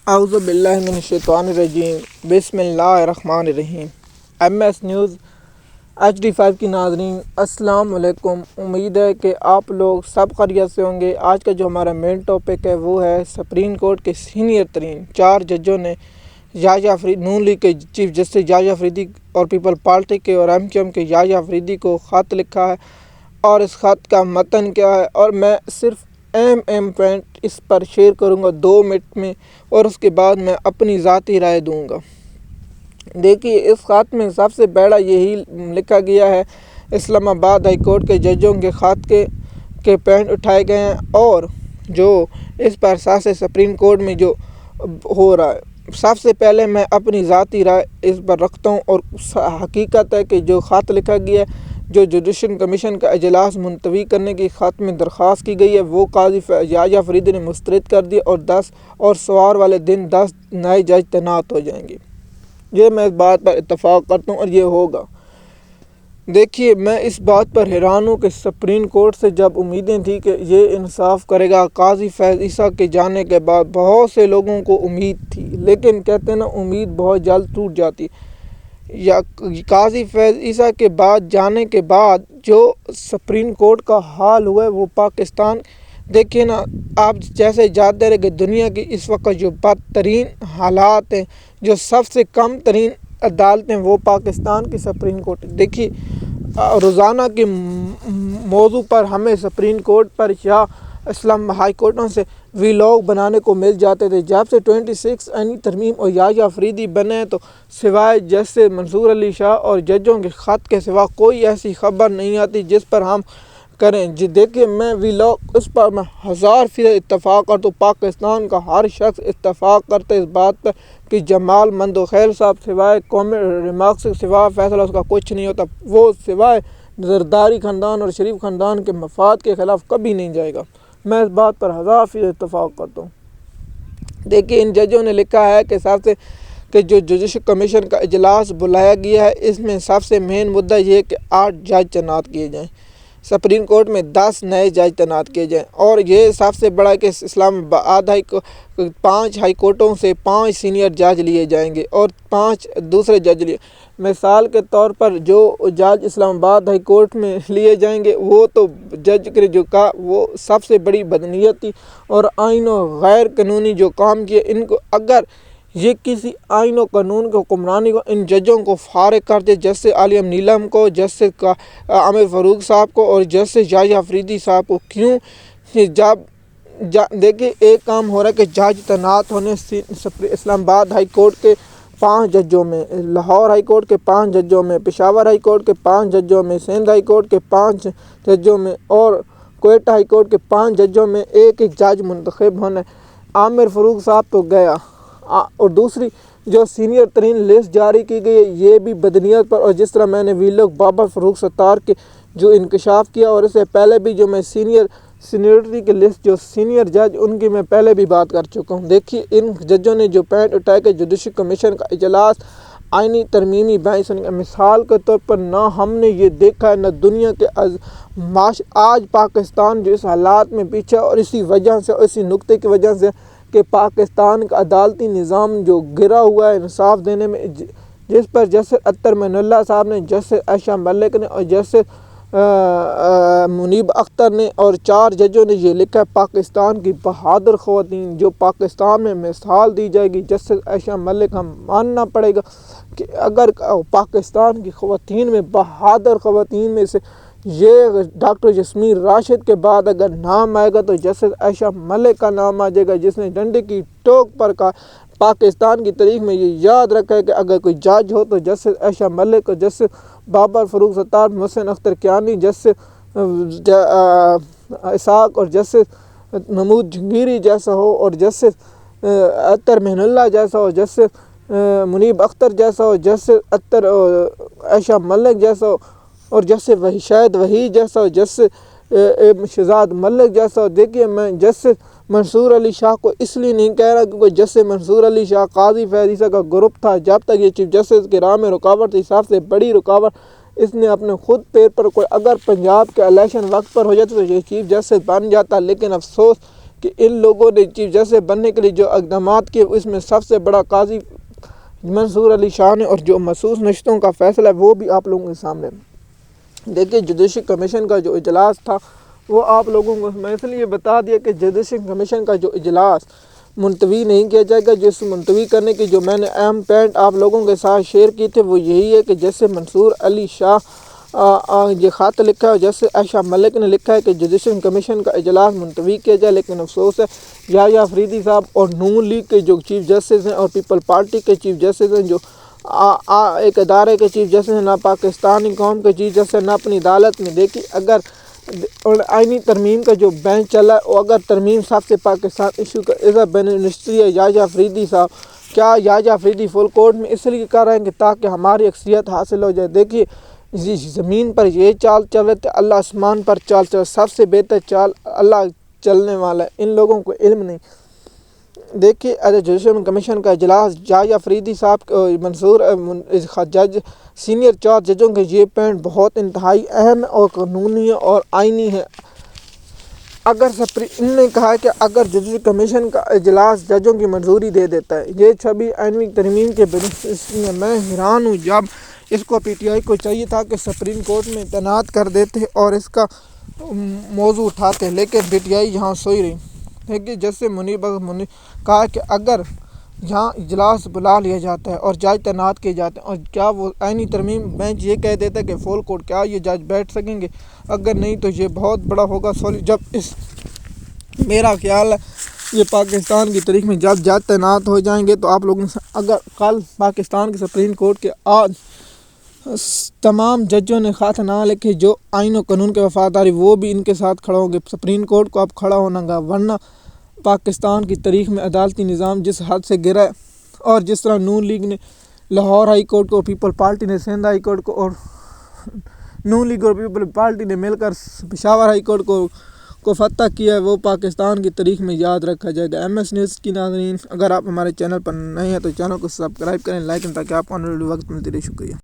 اعوذ باللہ من الشیطان الرجیم بسم اللہ الرحمن الرحیم۔ ایم ایس نیوز HD5 کی ناظرین السلام علیکم۔ امید ہے کہ آپ لوگ سب خیریت سے ہوں گے۔ آج کا جو ہمارا مین ٹاپک ہے وہ ہے سپریم کورٹ کے سینئر ترین 4 ججوں نے نون لیگ کے چیف جسٹس یحییٰ فریدی اور پیپل پارٹی کے اور MQM کے یحییٰ فریدی کو خط لکھا ہے، اور اس خط کا متن کیا ہے، اور میں صرف اہم پوائنٹ اس پر شیئر کروں گا 2 منٹ میں، اور اس کے بعد میں اپنی ذاتی رائے دوں گا۔ دیکھیے، اس خط میں سب سے پہلا یہی لکھا گیا ہے، اسلام آباد ہائی کورٹ کے ججوں کے خط کے پوائنٹ اٹھائے گئے ہیں، اور جو اس پر اساس سپریم کورٹ میں جو ہو رہا ہے۔ سب سے پہلے میں اپنی ذاتی رائے اس پر رکھتا ہوں، اور حقیقت ہے کہ جو خط لکھا گیا ہے، جو جوڈیشل کمیشن کا اجلاس ملتوی کرنے کی خط میں درخواست کی گئی ہے، وہ قاضی یحییٰ فریدی نے مسترد کر دی، اور سوار والے دن 10 نئے جج تعینات ہو جائیں گے۔ یہ میں اس بات پر اتفاق کرتا ہوں، اور یہ ہوگا۔ دیکھیے، میں اس بات پر حیران ہوں کہ سپریم کورٹ سے جب امیدیں تھیں کہ یہ انصاف کرے گا، قاضی فیض عیسیٰ کے جانے کے بعد بہت سے لوگوں کو امید تھی، لیکن کہتے ہیں نا، امید بہت جلد ٹوٹ جاتی۔ یا قاضی فیض عیسیٰ کے بعد جانے کے بعد جو سپریم کورٹ کا حال ہوا ہے وہ پاکستان، دیکھیے نا، آپ جیسے جانتے رہے کہ دنیا کی اس وقت جو بدترین حالات ہیں، جو سب سے کم ترین عدالتیں، وہ پاکستان کی سپریم کورٹ۔ دیکھیے، روزانہ کے موضوع پر ہمیں سپریم کورٹ پر یا اسلام ہائی کورٹوں سے ولاگ بنانے کو مل جاتے تھے۔ جب سے 26 آئینی ترمیم اور یحییٰ فریدی بنے تو سوائے جیسے منصور علی شاہ اور ججوں کے خط کے سوا کوئی ایسی خبر نہیں آتی جس پر ہم کریں۔ دیکھیں، میں ولاگ اس پر میں 1000% اتفاق کرتا ہوں۔ پاکستان کا ہر شخص اتفاق کرتا ہے اس بات پر کہ جمال مندوخیل صاحب سوائے قومی ریمارکس سے سوائے فیصلہ اس کا کچھ نہیں ہوتا۔ وہ سوائے زرداری خاندان اور شریف خاندان کے مفاد کے خلاف کبھی نہیں جائے گا۔ میں اس بات پر 1000% اتفاق کرتا ہوں۔ دیکھیے، ان ججوں نے لکھا ہے کہ جو جوڈیشل کمیشن کا اجلاس بلایا گیا ہے، اس میں سب سے مین مدعا یہ ہے کہ 8 جج تعینات کیے جائیں، سپریم کورٹ میں 10 نئے جج تعینات کیے جائیں، اور یہ سب سے بڑا ہے کہ اسلام آباد 5 ہائی کورٹوں سے 5 سینئر جج لیے جائیں گے اور 5 دوسرے جج لیے۔ مثال کے طور پر جو جج اسلام آباد ہائی کورٹ میں لیے جائیں گے، وہ تو جج کے جو کا وہ سب سے بڑی بدنیت تھی، اور آئین و غیر قانونی جو کام کیے، ان کو اگر یہ کسی آئین و قانون کی حکمرانی کو ان ججوں کو فارغ کر دے، جیسے عالم نیلم کو، جسٹس عامر فاروق صاحب کو اور جسٹس یحییٰ فریدی صاحب کو، کیوں؟ دیکھیے، ایک کام ہو رہا ہے کہ جج تعینات ہونے اسلام آباد ہائی کورٹ کے 5 ججوں میں، لاہور ہائی کورٹ کے 5 ججوں میں، پشاور ہائی کورٹ کے 5 ججوں میں، سندھ ہائی کورٹ کے 5 ججوں میں، اور کوئٹہ ہائی کورٹ کے 5 ججوں میں ایک جج منتخب ہونا ہے۔ عامر فاروق صاحب تو گیا، اور دوسری جو سینئر ترین لسٹ جاری کی گئی ہے، یہ بھی بدنیت پر، اور جس طرح میں نے ویلوگ بابر فاروق ستار کے جو انکشاف کیا، اور اس سے پہلے بھی جو میں سینئرٹی کی لسٹ جو سینئر جج ان کی میں پہلے بھی بات کر چکا ہوں۔ دیکھیے، ان ججوں نے جو پوائنٹ اٹھائے کہ جوڈیشل کمیشن کا اجلاس آئینی ترمیمی بحث، مثال کے طور پر نہ ہم نے یہ دیکھا ہے، نہ دنیا کے آج پاکستان جو اس حالات میں پیچھے، اور اسی وجہ سے، اسی نقطے کی وجہ سے کہ پاکستان کا عدالتی نظام جو گرا ہوا ہے انصاف دینے میں، جس پر جسٹس اطہر معین اللہ صاحب نے، جسٹس عائشہ ملک نے اور جسٹس منیب اختر نے اور 4 ججوں نے یہ لکھا ہے، پاکستان کی بہادر خواتین جو پاکستان میں مثال دی جائے گی۔ جسٹس عائشہ ملک، ہم ماننا پڑے گا کہ اگر پاکستان کی خواتین میں بہادر خواتین میں سے یہ ڈاکٹر یاسمین راشد کے بعد اگر نام آئے گا تو جسٹس عائشہ ملک کا نام آ جائے گا، جس نے ڈنڈے کی ٹوک پر کہا پاکستان کی تاریخ میں یہ یاد رکھا ہے کہ اگر کوئی جج ہو تو جسٹس عائشہ ملک، اور جسٹس بابر فاروق ستار، محسن اختر کیانی، جسٹس اسحاق اور جسٹس نمود جہانگیری جیسا ہو، اور جسٹس اطہر معین اللہ جیسا ہو، جسٹس منیب اختر جیسا ہو، جسٹس اطہر عائشہ ملک جیسا ہو، اور جسٹس شاہد وحید جیسا ہو، جسٹس شہزاد ملک جیسا ہو۔ دیکھیے، میں جسٹس منصور علی شاہ کو اس لیے نہیں کہہ رہا کیونکہ جسٹس منصور علی شاہ قاضی فیض عیسیٰ کا گروپ تھا، جب تک یہ چیف جسٹس کی راہ میں رکاوٹ تھی، سب سے بڑی رکاوٹ اس نے اپنے خود پیر پر کوئی اگر پنجاب کے الیکشن وقت پر ہو جاتا تو یہ چیف جسٹس بن جاتا، لیکن افسوس کہ ان لوگوں نے چیف جسٹس بننے کے لیے جو اقدامات کیے اس میں سب سے بڑا قاضی منصور علی شاہ نے، اور جو مخصوص نشستوں کا فیصلہ ہے وہ بھی آپ لوگوں کے سامنے دیکھیے۔ جوڈیشل کمیشن کا جو اجلاس تھا وہ آپ لوگوں کو میں اس لیے بتا دیا کہ جوڈیشل کمیشن کا جو اجلاس ملتوی نہیں کیا جائے گا۔ جس ملتوی کرنے کی جو میں نے اہم پوائنٹ آپ لوگوں کے ساتھ شیئر کی تھے وہ یہی ہے کہ جیسے منصور علی شاہ یہ خط لکھا ہے، جیسے عائشہ ملک نے لکھا ہے کہ جوڈیشل کمیشن کا اجلاس ملتوی کیا جائے، لیکن افسوس ہے یحییٰ افریدی صاحب اور نون لیگ کے جو چیف جسٹس ہیں اور پیپل پارٹی کے چیف جسٹس ہیں، جو ایک ادارے کے چیف جسٹس ہیں، نہ پاکستانی قوم کے چیف جسٹس ہیں، نہ اپنی عدالت میں دیکھی اگر آئینی ترمیم کا جو بینچ چلا ہے اور اگر ترمیم سب سے پاکستان ایشو کا ایز اے بینیفیشری ہے یحییٰ افریدی صاحب، کیا یحییٰ افریدی فل کورٹ میں اس لیے کر رہے ہیں کہ تاکہ ہماری اکثریت حاصل ہو جائے۔ دیکھیے زمین پر یہ چال چل رہے تھے، اللہ آسمان پر چال چل، سب سے بہتر چال اللہ چلنے والا ہے، ان لوگوں کو علم نہیں۔ دیکھیے جوڈیشل کمیشن کا اجلاس یحییٰ افریدی صاحب منصور جج سینئر 4 ججوں کے یہ پوائنٹ بہت انتہائی اہم ہے اور قانونی ہے اور آئینی ہے۔ انہوں نے کہا ہے کہ اگر جوڈیشل کمیشن کا اجلاس ججوں کی منظوری دے دیتا ہے، یہ چھبی آئینی ترمیم کے بینیفیشری ہیں۔ میں حیران ہوں، جب اس کو پی ٹی آئی کو چاہیے تھا کہ سپریم کورٹ میں تعینات کر دیتے اور اس کا موضوع اٹھاتے، لیکن پی ٹی آئی یہاں سوئی رہی۔ دیکھیے جیسے منیب کہا کہ اگر یہاں اجلاس بلا لیا جاتا ہے اور جج تعینات کیے جاتے ہیں اور کیا وہ آئینی ترمیم بینچ یہ کہہ دیتا ہے کہ فل کورٹ کیا یہ جج بیٹھ سکیں گے، اگر نہیں تو یہ بہت بڑا ہوگا جب میرا خیال ہے یہ پاکستان کی تاریخ میں جب جج تعینات ہو جائیں گے تو آپ لوگوں سے اگر کل پاکستان کے سپریم کورٹ کے آج تمام ججوں نے خط نہ لکھے جو آئین و قانون کے وفاداری، وہ بھی ان کے ساتھ کھڑا ہوں گے۔ سپریم کورٹ کو اب کھڑا ہونا گا، ورنہ پاکستان کی تاریخ میں عدالتی نظام جس حد سے گرا ہے، اور جس طرح نون لیگ نے لاہور ہائی کورٹ کو، پیپل پارٹی نے سندھ ہائی کورٹ کو، اور نون لیگ اور پیپل پارٹی نے مل کر پشاور ہائی کورٹ کو فتح کیا ہے، وہ پاکستان کی تاریخ میں یاد رکھا جائے گا۔ ایم ایس نیوز کی ناظرین، اگر آپ ہمارے چینل پر نئے ہیں تو چینل کو سبسکرائب کریں، لائک کریں، تاکہ آپ کو آنے والی وقت ملتی رہے۔ شکریہ۔